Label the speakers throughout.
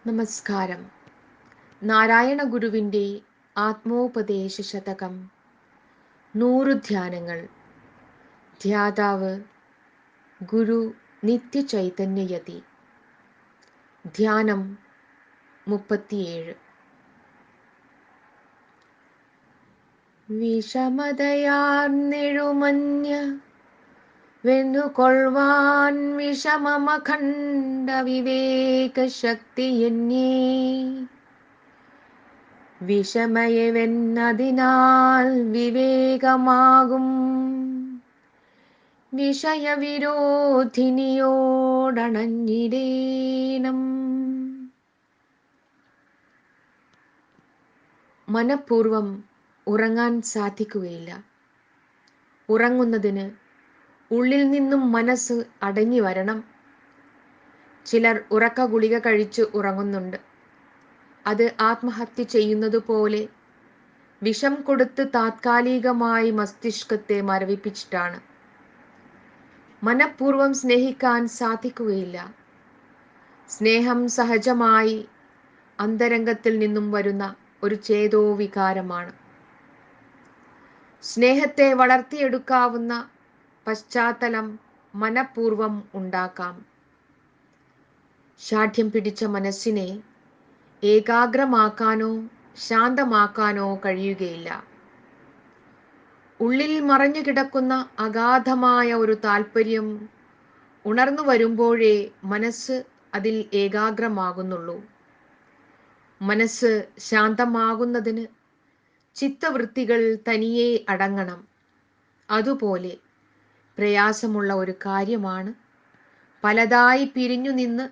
Speaker 1: നമസ്കാരം. നാരായണ ഗുരുവിൻ്റെ ആത്മോപദേശ ശതകം 100 ധ്യാനങ്ങൾ. ധ്യാതാവ് ഗുരു നിത്യചൈതന്യയതി. ധ്യാനം 37. വിഷമതയാർന്നെഴുമഞ്ഞ വെന്നുകൊള്ളുവാൻ വിഷമമഖണ്ഡ വിവേകശക്തി എന്നേ വിഷമയവെന്നതിനാൽ വിവേകമാകും വിഷയവിരോധിനിയോടണഞ്ഞിടേണം. മനഃപൂർവം ഉറങ്ങാൻ സാധിക്കുകയില്ല. ഉറങ്ങുന്നതിന് ഉള്ളിൽ നിന്നും മനസ്സ് അടങ്ങി വരണം. ചിലർ ഉറക്ക ഗുളിക കഴിച്ച് ഉറങ്ങുന്നുണ്ട്. അത് ആത്മഹത്യ ചെയ്യുന്നത് പോലെ വിഷം കൊടുത്ത് താത്കാലികമായി മസ്തിഷ്കത്തെ മരവിപ്പിച്ചിട്ടാണ്. മനഃപൂർവം സ്നേഹിക്കാൻ സാധിക്കുകയില്ല. സ്നേഹം സഹജമായി അന്തരംഗത്തിൽ നിന്നും വരുന്ന ഒരു ചേതോ വികാരമാണ്. സ്നേഹത്തെ വളർത്തിയെടുക്കാവുന്ന പശ്ചാത്തലം മനഃപൂർവം ഉണ്ടാക്കാം. ശാഠ്യം പിടിച്ച മനസ്സിനെ ഏകാഗ്രമാക്കാനോ ശാന്തമാക്കാനോ കഴിയുകയില്ല. ഉള്ളിൽ മറഞ്ഞു കിടക്കുന്ന അഗാധമായ ഒരു താല്പര്യം ഉണർന്നു വരുമ്പോഴേ മനസ്സ് അതിൽ ഏകാഗ്രമാകുന്നുള്ളൂ. മനസ്സ് ശാന്തമാകുന്നതിന് ചിത്തവൃത്തികൾ തനിയെ അടങ്ങണം. അതുപോലെ പ്രയാസമുള്ള ഒരു കാര്യമാണ് പലതായി പിരിഞ്ഞു നിന്ന്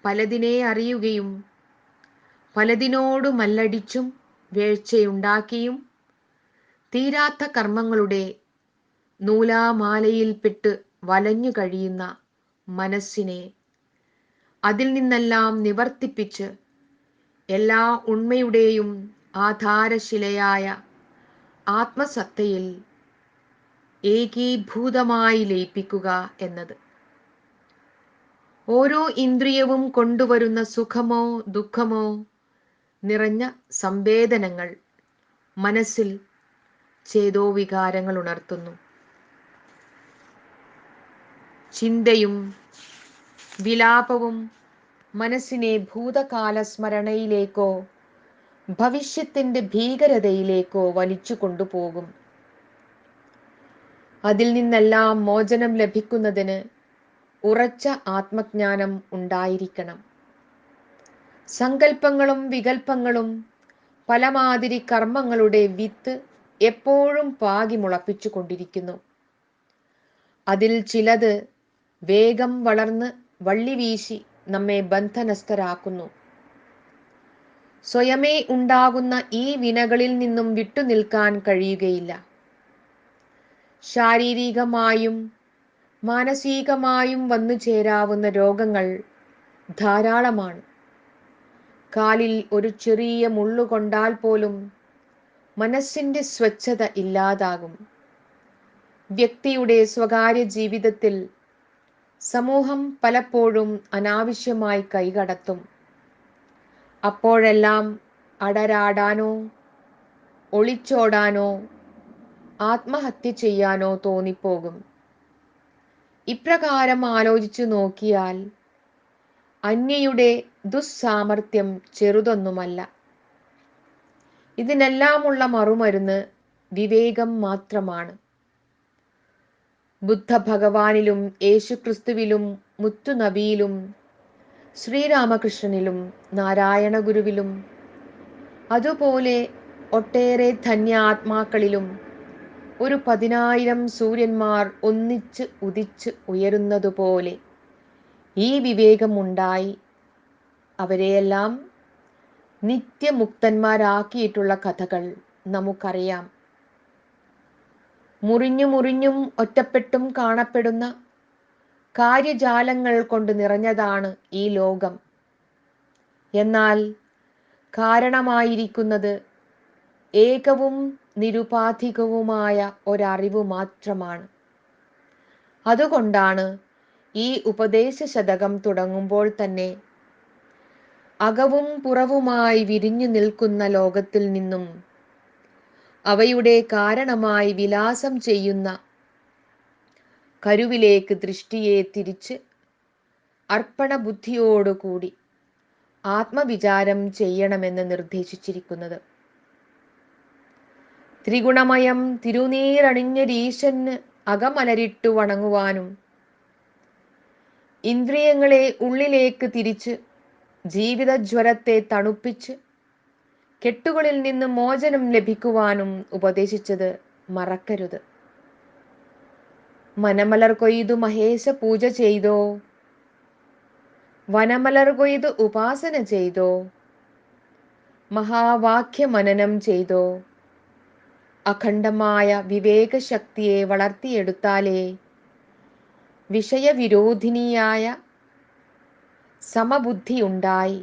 Speaker 1: പലതിനെ അറിയുകയും പലതിനോട് മല്ലടിച്ചും വീഴ്ചയുണ്ടാക്കിയും തീരാത്ത കർമ്മങ്ങളുടെ നൂലാമാലയിൽപ്പെട്ട് വലഞ്ഞു കഴിയുന്ന മനസ്സിനെ അതിൽ നിന്നെല്ലാം നിവർത്തിപ്പിച്ച് എല്ലാ ഉണ്മയുടെയും ആധാരശിലയായ ആത്മസത്തയിൽ ഏകീഭൂതമായി ലയിപ്പിക്കുക എന്നത്. ഓരോ ഇന്ദ്രിയവും കൊണ്ടുവരുന്ന സുഖമോ ദുഃഖമോ നിറഞ്ഞ സംവേദനങ്ങൾ മനസ്സിൽ ചേതോവികാരങ്ങൾ ഉണർത്തുന്നു. ചിന്തയും വിലാപവും മനസ്സിനെ ഭൂതകാല സ്മരണയിലേക്കോ ഭവിഷ്യത്തിന്റെ ഭീകരതയിലേക്കോ വലിച്ചു കൊണ്ടുപോകും. അതിൽ നിന്നെല്ലാം മോചനം ലഭിക്കുന്നതിന് ഉറച്ച ആത്മജ്ഞാനം ഉണ്ടായിരിക്കണം. സങ്കല്പങ്ങളും വികല്പങ്ങളും പലമാതിരി കർമ്മങ്ങളുടെ വിത്ത് എപ്പോഴും പാകി മുളപ്പിച്ചു കൊണ്ടിരിക്കുന്നു. അതിൽ ചിലത് വേഗം വളർന്ന് വള്ളി വീശി നമ്മെ ബന്ധനസ്ഥരാക്കുന്നു. സ്വയമേ ഉണ്ടാകുന്ന ഈ വിനകളിൽ നിന്നും വിട്ടുനിൽക്കാൻ കഴിയുകയില്ല. ശാരീരികമായും മാനസികമായും വന്നു ചേരാവുന്ന രോഗങ്ങൾ ധാരാളമാണ്. കാലിൽ ഒരു ചെറിയ മുള്ളു കൊണ്ടാൽ പോലും മനസ്സിന്റെ സ്വച്ഛത ഇല്ലാതാകും. വ്യക്തിയുടെ സ്വകാര്യ ജീവിതത്തിൽ സമൂഹം പലപ്പോഴും അനാവശ്യമായി കൈകടത്തും. അപ്പോഴെല്ലാം അടരാടാനോ ഒളിച്ചോടാനോ ആത്മഹത്യ ചെയ്യാനോ തോന്നിപ്പോകും. ഇപ്രകാരം ആലോചിച്ചു നോക്കിയാൽ അന്യയുടെ ദുസ്സാമർത്ഥ്യം ചെറുതൊന്നുമല്ല. ഇതിനെല്ലാമുള്ള മറുമരുന്ന് വിവേകം മാത്രമാണ്. ബുദ്ധ ഭഗവാനിലും യേശുക്രിസ്തുവിലും മുത്തുനബിയിലും ശ്രീരാമകൃഷ്ണനിലും നാരായണ ഗുരുവിലും അതുപോലെ ഒട്ടേറെ ധന്യാത്മാക്കളിലും ഒരു 10,000 സൂര്യന്മാർ ഒന്നിച്ച് ഉദിച്ച് ഉയരുന്നതുപോലെ ഈ വിവേകമുണ്ടായി അവരെയെല്ലാം നിത്യമുക്തന്മാരാക്കിയിട്ടുള്ള കഥകൾ നമുക്കറിയാം. മുറിഞ്ഞു മുറിഞ്ഞും ഒറ്റപ്പെട്ടും കാണപ്പെടുന്ന കാര്യജാലങ്ങൾ കൊണ്ട് നിറഞ്ഞതാണ് ഈ ലോകം. എന്നാൽ കാരണമായിരിക്കുന്നത് ഏകവും നിരുപാധികവുമായ ഒരറിവ് മാത്രമാണ്. അതുകൊണ്ടാണ് ഈ ഉപദേശ ശതകം തുടങ്ങുമ്പോൾ തന്നെ അകവും പുറവുമായി വിരിഞ്ഞു നിൽക്കുന്ന ലോകത്തിൽ നിന്നും അവയുടെ കാരണമായി വിലാസം ചെയ്യുന്ന കരുവിലേക്ക് ദൃഷ്ടിയെ തിരിച്ച് അർപ്പണബുദ്ധിയോടുകൂടി ആത്മവിചാരം ചെയ്യണമെന്ന് നിർദ്ദേശിച്ചിരിക്കുന്നത്. ത്രിഗുണമയം തിരുനീറണിഞ്ഞൊരീശന് അകമലരിട്ടു വണങ്ങുവാനും ഇന്ദ്രിയങ്ങളെ ഉള്ളിലേക്ക് തിരിച്ച് ജീവിതജ്വരത്തെ തണുപ്പിച്ച് കെട്ടുകളിൽ നിന്ന് മോചനം ലഭിക്കുവാനും ഉപദേശിച്ചത് മറക്കരുത്. മനമലർ കൊയ്തു മഹേശ പൂജ ചെയ്തോ, വനമലർ കൊയ്ത് ഉപാസന ചെയ്തോ, മഹാവാക്യ മനനം ചെയ്തോ, അഖണ്ഡമായ വിവേകശക്തിയെ വളർത്തിയെടുത്താലേ വിഷയവിരോധിനിയായ സമബുദ്ധി ഉണ്ടായി